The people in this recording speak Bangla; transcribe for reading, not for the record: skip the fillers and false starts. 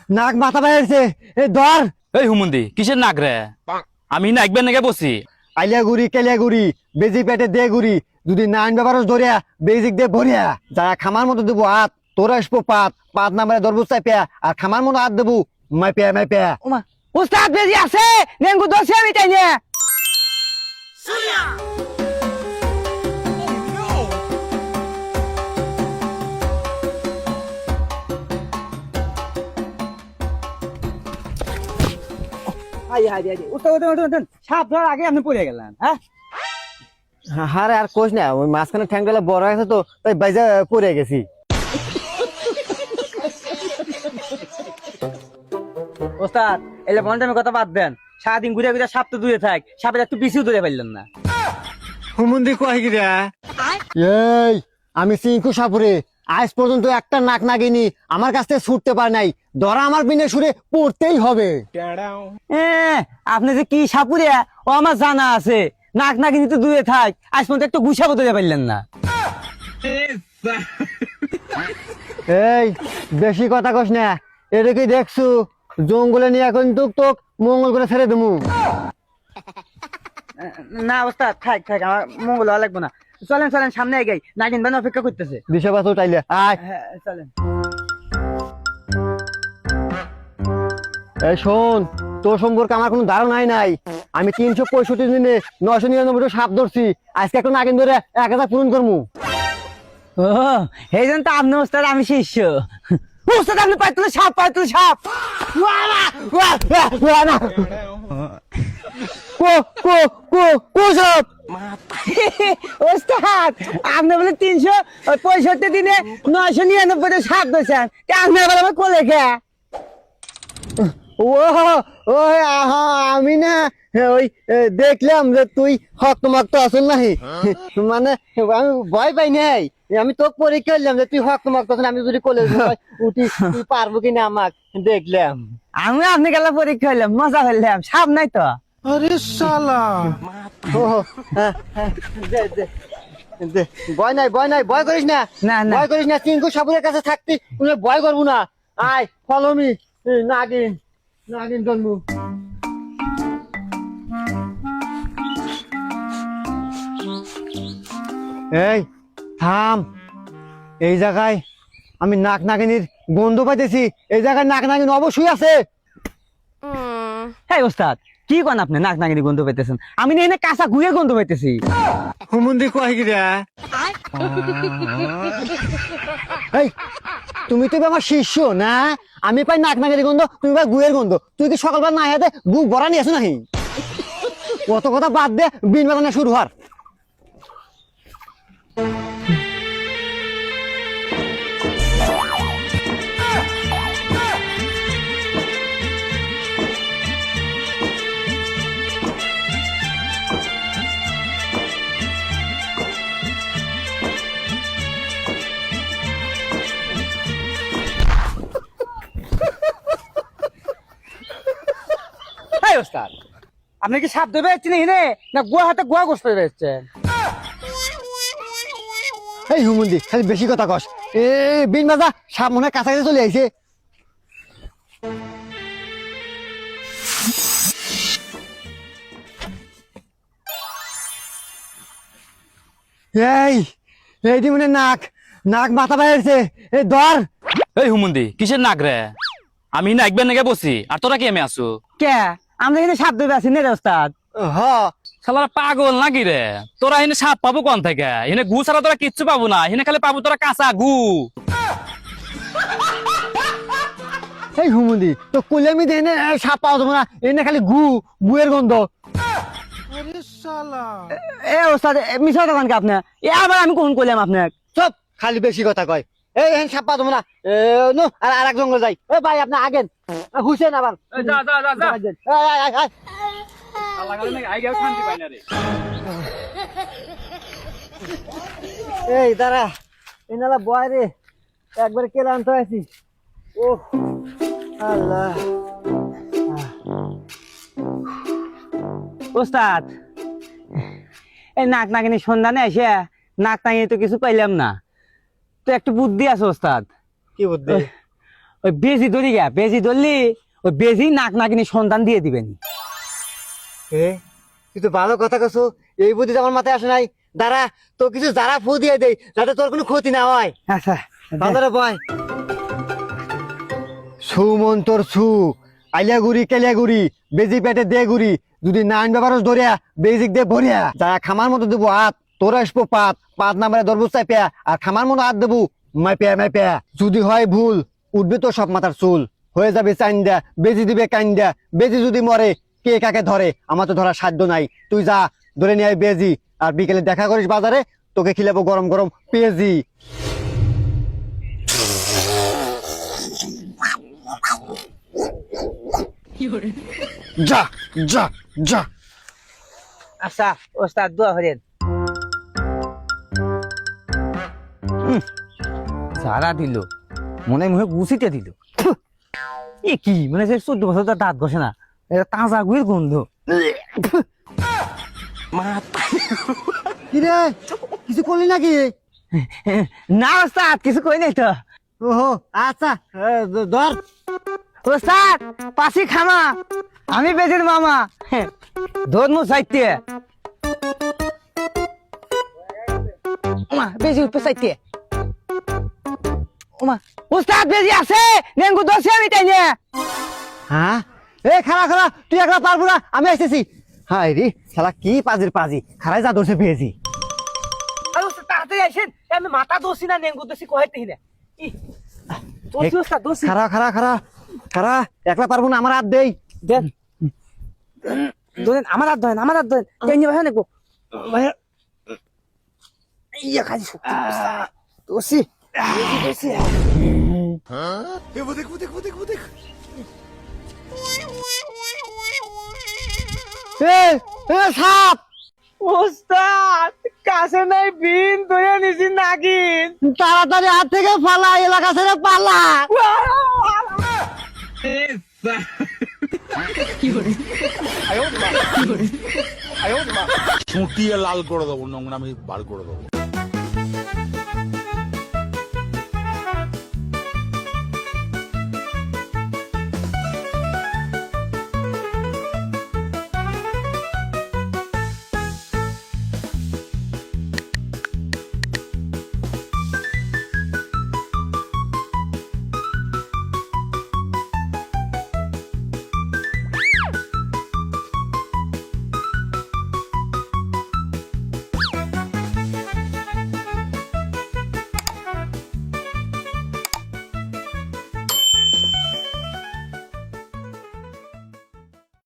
নাক মাথা বাইরেছে এই ধর। এই হুমুন্দি কিসের নাক রে? আমি নাকবেন নাকি বসি? আইলিয়া গুড়ি কেলিয়া গুড়ি বেজি পেটে দে গুড়ি যদি নাইন ব্যাপারস ধরিয়া বেজিক দে ভরিয়া যা খামার মতো দেবো হাত তোর আসবো পাত পাত নামারে ধরবো চাপিয়া আর খামার মতো হাত দেবো মাইপিয়া ওমা উস্তাদ বেজি আছে নেঙ্গু দোষে আমি তাই না হাই হাই হাই উস্তাদ উঠুন সাপ ধর আগে আপনি পড়ে গেলেন হ্যাঁ হারে আর কোচ না ওই মাঝখানে ঠ্যাংগুলা বড় আছে তো তাই বাইজা পড়ে গেছি। ওস্তাদ এলে মনটা কথা বাদ দেন সারাদিন ঘুরে ঘুরে সাপ তো দূরে থাক সাপের একটু পিছিয়ে দূরে পাইলেন না হুমুন্দি কয় গিরা এই আমি সিংকু সাপুরে আজ পর্যন্ত একটা নাক নাগিনি আমার কাছ থেকে ছুটতে পারে নাই ধরা আমার বিনে সুরে পড়তেই হবে। আপনি যে কি সাপুরিয়া ও আমার জানা আছে নাক নাকি নিতে দূরে থাক আজ পর্যন্ত একটু গুছাবো দূরে পাইলেন না এই বেশি কথা কস না এটা কি দেখছু জঙ্গলে নিয়ে এখন তোক তোক মঙ্গল করে ছেড়ে দেবো। না ওস্তাদ থাক থাক আমার মঙ্গল হওয়া লাগবো না চলেন চলেন সামনে এগাই নাগিন বান অপেক্ষা করতেছে দিশা পাথর টাইলে আয়। হ্যাঁ চলেন এই শোন তোর সম্পর্কে আমার কোনো ধারণাই নাই আমি 365 দিনে 999 সাপ ধরছি আজকে একটা নাগিন ধরে 1000 পূরণ করবো। ও এই জন্য তো আপনি ওস্তাদ আমি শিষ্য ওস্তাদ আপনি পাইতুলে সাপ কো কো কো কো সাপ ওস্তাদ আপনি বলে 365 দিনে 999 সাপ ধরছেন আপনি আবার আমার কোলে খেয়া ও ও আমি না ওই দেখলাম যে তুই হকমাক্ত আসল নাহি মানে আমি ভয় পাই নাই আমি তোকে পরীক্ষা করলাম যে তুই হকমাক্ত আসল আমি যদি কলেজ উঠি তুই পারবো কিনা আমাক দেখলাম আমি আপনি গেলে পরীক্ষা হইলাম মজা হইলাম সাপ নাই তো আরে শালা ও দে দে দে ভয় নাই ভয় করিস না না, না। ভয় করিস না চিঙ্কু সাপুরের কাছে থাকতি তুই ভয় করবো না আয় ফলো মি নাগিন জন্মু এই থাম এই জায়গায় আমি নাক নাগিনীর গন্ধ পাইতেছি এই জায়গায় নাক নাগিন অবশ্যই আছে। হ্যাঁ ওস্তাদ কি কোন আপনি নাক নাগিনি গন্ধ পাইতেছেন আমি না এনে কাঁচা গুয়ে গন্ধ পাইতেছি হুমুন্দি কয় গিরা এই তুমি তো আমার শিষ্য না আমি পাই নাক নাগিনী গন্ধ তুমি পাই গুয়ের গন্ধ তুই কি সকালবেলা না হাতে গু বড়া নিয়ে আসো নাহি কত কথা বাদ দে বিন বাজানো শুরু হওয়ার। হ্যাঁ ওস্তাদ আপনি কি সাপ ধরে যাচ্ছেন এনে না গুয়া হাতে গুয়া গোস পেয়ে যাচ্ছেন এই হুমুন্দি খালি বেশি কথা কস এ বিন বাজা সাপ মনে হয় কাছাকাছি চলে আইছে। এই এইটি মানে নাক নাক মাথা বাইরেছে এই ধর। এই হুমুন্দি কিসের নাক রে? আমি নাকবেন নাকি বসি আর তোরা কি আমি আসু? কে আমরা এখানে সাপ ধরে আছি না রে ওস্তাদ হ শালারা পাগল নাকি রে? তোরা এনে সাপ পাবো কোন থেকে? এনে গু ছাড়া তোরা কিচ্ছু পাবো না, এনে খালি পাবো তোরা কাঁচা গু। এই হুমুন্দি তো কুলেমি দেনে সাপ পাওয়া যাবো না এনে খালি গুয়ের গন্ধ। এ ওস্তাদ মিশা দোকান কে আপনি এ আবার আমি কোন কইলাম আপনাকে সব খালি বেশি কথা কয় এই হেন সাপ পাওয়া যাবো না নো আর এক জঙ্গল যাই এ ভাই আপনি আগেন হুসেন আবার যা যা যা যা। আয়, আয়, আয়। এই দাঁড়া এনালা বয় রে একবার কেলে আনতে আছি ও আল্লাহ ওস্তাদ এই নাক নাকিনি সন্ধানে এসে নাক নাকিনি তো কিছু পাইলাম না তো একটু বুদ্ধি আছে ওস্তাদ কি বুদ্ধি ওই বেজি ধরি গা, বেজি ধরলি ওই বেজি নাক নাকিনি সন্তান দিয়ে দিবেন। এ তুই তো ভালো কথা কছো, এই বুদ্ধি তো আমার মাথায় আসে নাই। দাঁড়া, তো কিছু যারা ফু দিয়ে দেই যাতে তোর কোনো ক্ষতি না হয়। আচ্ছা বাজারে বয়। সুমন্তর সু আইলাগুড়ি কেলিয়াগুড়ি বেজি পেটে দে গুড়ি, যদি নাইন ব্যবহার ধরিয়া বেজিক দে ভরিয়া যা খামার মতো দেবো হাত, তোরা আসবো পাত পাত নাম্বারে ধরবো চাইপিয়া, আর খামার মতো হাত দেবো মাইপিয়া মাইপিয়া। যদি হয় ভুল উঠবে তো সব মাথার চুল, হয়ে যাবে চাইন্দা, বেজি দিবে কাইন্দা। বেজি যদি মরে কে কাকে ধরে, আমার তো ধরার সাধ্য নাই। তুই যা ধরে নিয়ে আয় বেজি, আর বিকেলে দেখা করিস বাজারে, তোকে খিলাবো গরম গরম পেঁয়াজি। যা যা যা। আচ্ছা ওস্তাদ দোয়া করেন। সারা দিল মনে মুখে গুছিতে দিল। এ কি মানে 14 বছর তো দাঁত ঘষে না, এটা তাজা গুয়ের গন্ধ। কি রে, কিছু করলি নাকি? না ওস্তাদ কিছু কই নাই তো। ওহো আচ্ছা, ধর। ওস্তাদ পাশি খামা, আমি বেজির মামা। ধর মু সাইতে ওমা বেজি উঠবে সাইতে। ওমা ওস্তাদ বেজি আছে, নেঙ্গু দোষে আমি তাই না। হ্যাঁ এ খারা খারা, তুই একলা পারবো না, আমি আসতেছি। হাই রে শালা কি পাজির পাজি, খারাই যা ধরছে পেয়েছি। আরে ওস্তাদ তাড়াতাড়ি আসেন, আমি মাথা দোষি না নেঙ্গু দোষি কইতেই না। দোষি ওস্তাদ দোষি। খারা খারা খারা খারা, একলা পারবো না, আমার হাত দেই। দেন ধরেন, আমার হাত ধরেন, আমার হাত ধরেন। কেন ভাই নেবো ইয়া খালি শক্তি দোষি দোষি। এ এ সাপ, ওস্তাদ কাছে নাই বিন ধরে নিছি নাগিন। তাড়াতাড়ি হাত থেকে পালা, এলাকা ছেড়ে পালা। চুটিয়ে লাল করে দেবো, নোংরা আমি বার করে দেবো।